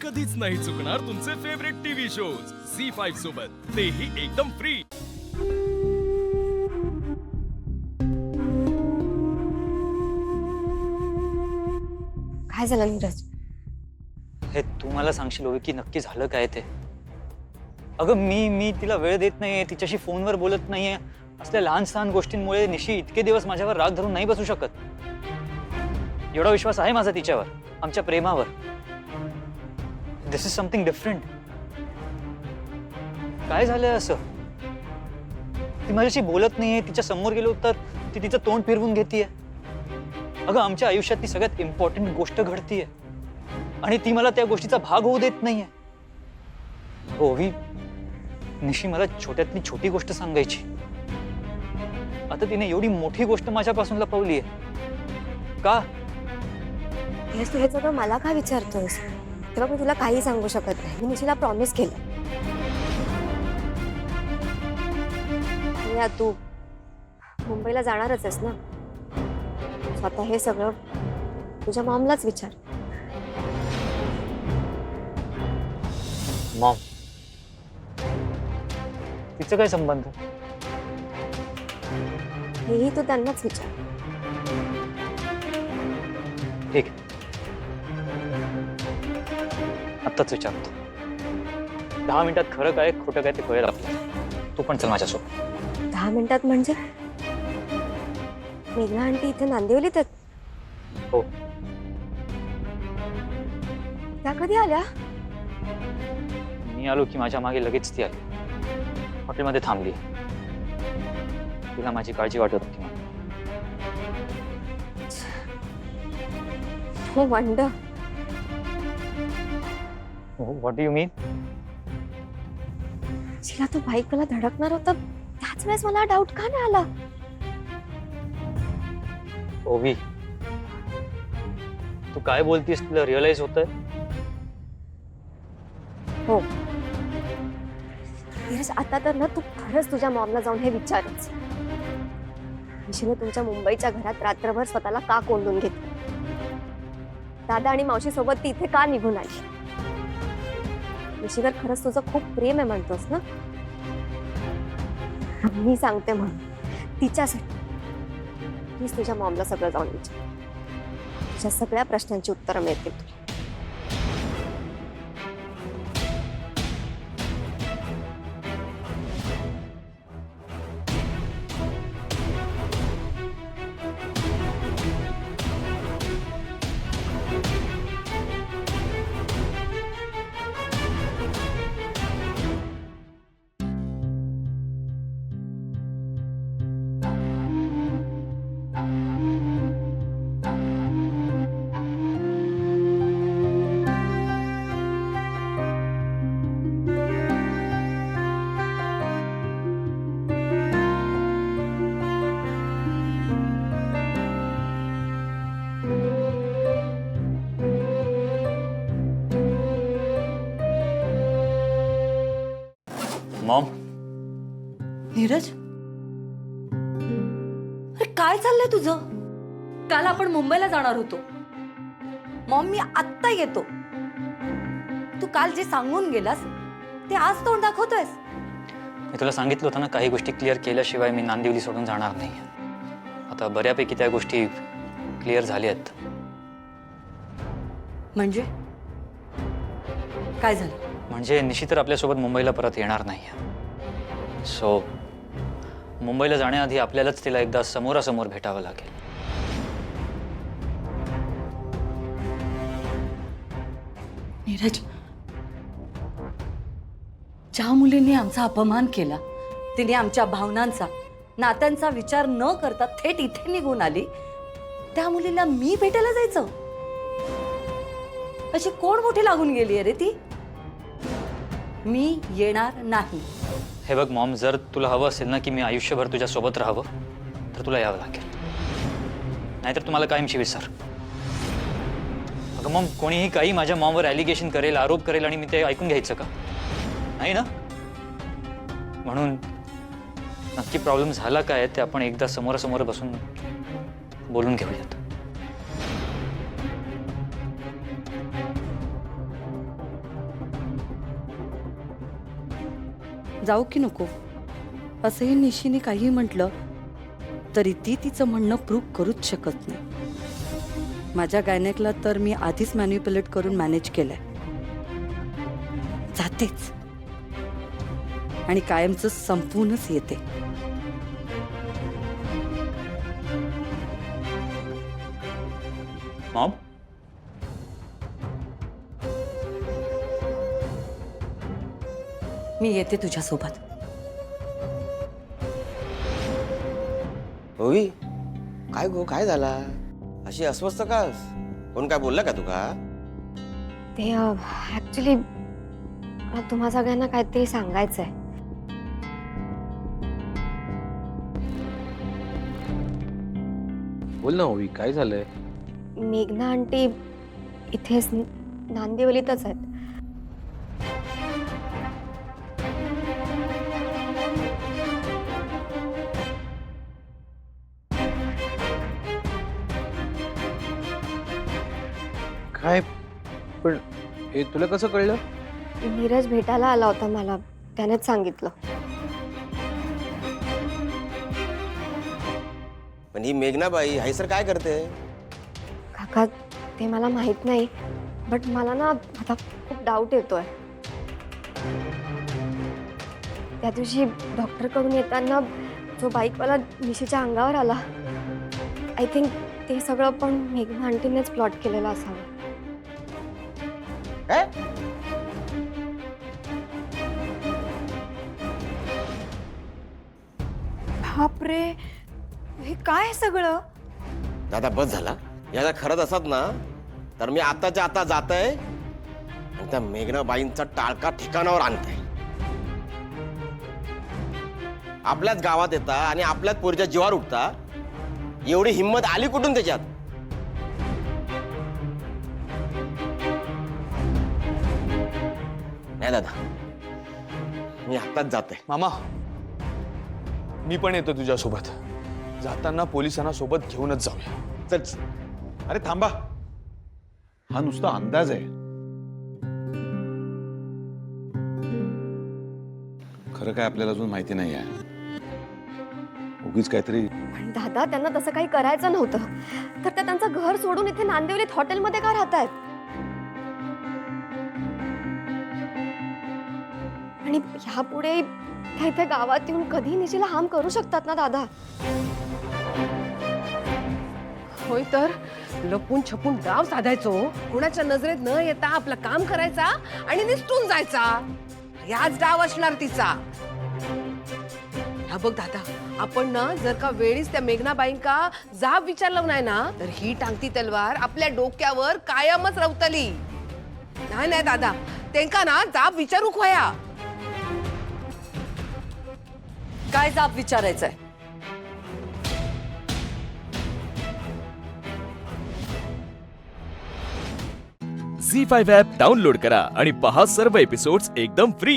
कधीच नाही चुकणार तुमचे फेवरेट टीव्ही शोज झी5 सोबत, तेही एकदम फ्री। काय झालं नीरज? हे तू मला सांगशील ओवी की नक्की झालं काय ते? अगं मी तिला वेळ देत नाहीये, तिच्याशी फोनवर बोलत नाहीये। असल्या लहान सहान गोष्टींमुळे निशी इतके दिवस माझ्यावर राग धरून नाही बसू शकत। एवढा विश्वास आहे माझा तिच्यावर, आमच्या प्रेमावर। दिस इज समथिंग डिफरंट। काय झालंय असं? ती माझ्याशी बोलत नाहीये, तिच्या समोर गेलो तर ती तिचं तोंड फिरवून घेतीये। अगं आमच्या आयुष्यात ती सगळ्यात इम्पॉर्टंट गोष्ट घडतीये आणि ती मला त्या गोष्टीचा भाग होऊ देत नाहीये। ओवी, निशी मला छोट्यातली छोटी गोष्ट सांगायची, आता तिने एवढी मोठी गोष्ट माझ्यापासून लपवलीये का? हेच तू हे सगळं मला का विचारतोयस? तेव्हा मी तुला काही सांगू शकत नाही। मी निशीला प्रॉमिस केलं। आणि तू मुंबईला जाणारच आहेस ना? स्वतः हे सगळं तुझ्या मॉमलाच विचार। मॉम, तिचं काय संबंध? हेही तू त्यांनाच विचार। ठीक आहे, आत्ताच विचारतो। 10 मिनिटात खरं काय खोटं काय ते कळेल आपल्याला। तू पण चल माझ्यासोबत। 10 मिनिटात म्हणजे? मेघना आंटी इथे नांदिवलीत आहेत? हो। त्या कधी आल्या? मी आलो की माझ्या मागे लगेच ती आली। हॉटेलमध्ये थांबली। तिला माझी काळजी वाटत होती। हो वंडर। व्हॉट डू यू मीन? जिला तो बाईक मला धडकणार होता त्याच वेळेस मला डाऊट का नाही आला? ओवी, तू काय बोलतीस तुला रिअलाइज होतंय? हो नीरज, आता तर ना तू खरंच तुझ्या मॉमला जाऊन हे विचारच। निशीने तुमच्या मुंबईच्या घरात रात्रभर स्वतःला का कोंडून घेतलं? दादा आणि मावशी सोबत ती इथे का निघून आली? निशीवर खरंच तुझं खूप प्रेम आहे म्हणतोस ना? मी सांगते म्हणून तिच्यासाठी प्लीज तुझ्या मॉमला सगळं जाऊन विचार। तुझ्या सगळ्या प्रश्नांची उत्तरं मिळतील तुला। मॉम, नीरज, अरे काय चाललंय तुझं? काल आपण मुंबईला जाणार होतो। मॉम, मी आत्ता येतो। तू काल जे सांगून गेलास ते आज तोंड दाखवतोयस? मी तुला सांगितलं होतं ना, काही गोष्टी क्लिअर केल्याशिवाय मी नांदिवली सोडून जाणार नाही। आता बऱ्यापैकी त्या गोष्टी क्लिअर झाल्यात। म्हणजे काय झालं? म्हणजे निशी तर आपल्यासोबत मुंबईला परत येणार नाही। सो मुंबईला जाण्याआधी आपल्यालाच तिला एकदा समोरासमोर भेटावं लागेल। नीरज, ज्या मुलीने आमचा अपमान केला, तिने आमच्या भावनांचा, नात्यांचा विचार न करता थेट इथे निघून आली, त्या मुलीला मी भेटायला जायचं? अशी कोण मोठी लागून गेली आहे रे ती? मी येणार नाही। हे बघ मॉम, जर तुला हवं असेल ना की मी आयुष्यभर तुझ्या सोबत राहावं तर तुला यावं लागेल, नाहीतर तुम्हाला कायमची विसर। अगं मॉम, कोणीही काही माझ्या मॉमवर ॲलिगेशन करेल, आरोप करेल आणि मी ते ऐकून घ्यायचं का? नाही ना? म्हणून नक्की प्रॉब्लेम झाला काय ते आपण एकदा समोरासमोर बसून बोलून घेऊयात। जाऊ की नको असंही निशीने काही म्हटलं तरी ती तिचं म्हणणं प्रूव्ह करूच शकत नाही. माझ्या गायनेकला तर मी आधीच मॅन्युप्युलेट करून मॅनेज केलंय. जातेच आणि कायमचं संपूनच येते. मॉम, मी येते तुझ्यासोबत. ओवी, काय गो, काय झाला? अशी अस्वस्थ का? कोण काय बोलला का तुका? ते ऍक्च्युली मला तुम्हा सगळ्यांना काहीतरी सांगायचंय. बोल ना ओवी, काय झालंय? मेघना आंटी इथेच नांदिवलीतच आहेत. काय पण हे तुला कसं कळलं? नीरज भेटायला आला होता मला, त्यानेच सांगितलं. पण ही मेघनाबाई हायसर काय करते? काका ते मला माहित नाही, बट मला ना आता खूप डाऊट येतोय. त्या दिवशी डॉक्टर कडून येताना जो बाईकवाला निशीच्या अंगावर आला, आय थिंक ते सगळं पण मेघना आंटीनेच प्लॉट केलेलं असावं. काय? बापरे, हे काय सगळं? दादा बस झाला. याला खरंच असत ना तर मी आताच्या आता जातय आणि त्या मेघनाबाईंचा टाळका ठिकाणावर आणतंय. आपल्याच गावात येता आणि आपल्याच पोरीच्या जीवावर उठता. एवढी हिंमत आली कुठून त्याच्यात? नाही दादा, मी आताच जाते. मामा, मी पण येतो तुझ्यासोबत. जाताना पोलिसांना सोबत घेऊनच जाऊया. चल. अरे थांबा, हा नुसता अंदाज आहे. खरं काय आपल्याला अजून माहिती नाही आहे. उगीच काहीतरी. पण दादा, त्यांना तसं काही करायचं नव्हतं, तर त्या त्यांचं घर सोडून इथे नांदिवलीत हॉटेलमध्ये का राहतायत? आणि ह्यापुढे त्या इथे गावात येऊन कधी निशीला हार्म करू शकतात ना दादा. होय, तर लपून छपून डाव साधायचो, कुणाच्या नजरेत न येता आपलं काम करायचा आणि निसटून जायचा. याच डाव असणार तिचा. हा बघ दादा, आपण ना जर का वेळीच त्या मेघनाबाईंका जाब विचारलं नाही ना, तर ही टांगती तलवार आपल्या डोक्यावर कायमच रवतली. नाही नाही दादा, त्यांका ना जाब विचारूक व्हाया. काय जाब विचारायचंय? झी5 ॲप डाउनलोड करा आणि पहा सर्व एपिसोड्स एकदम फ्री.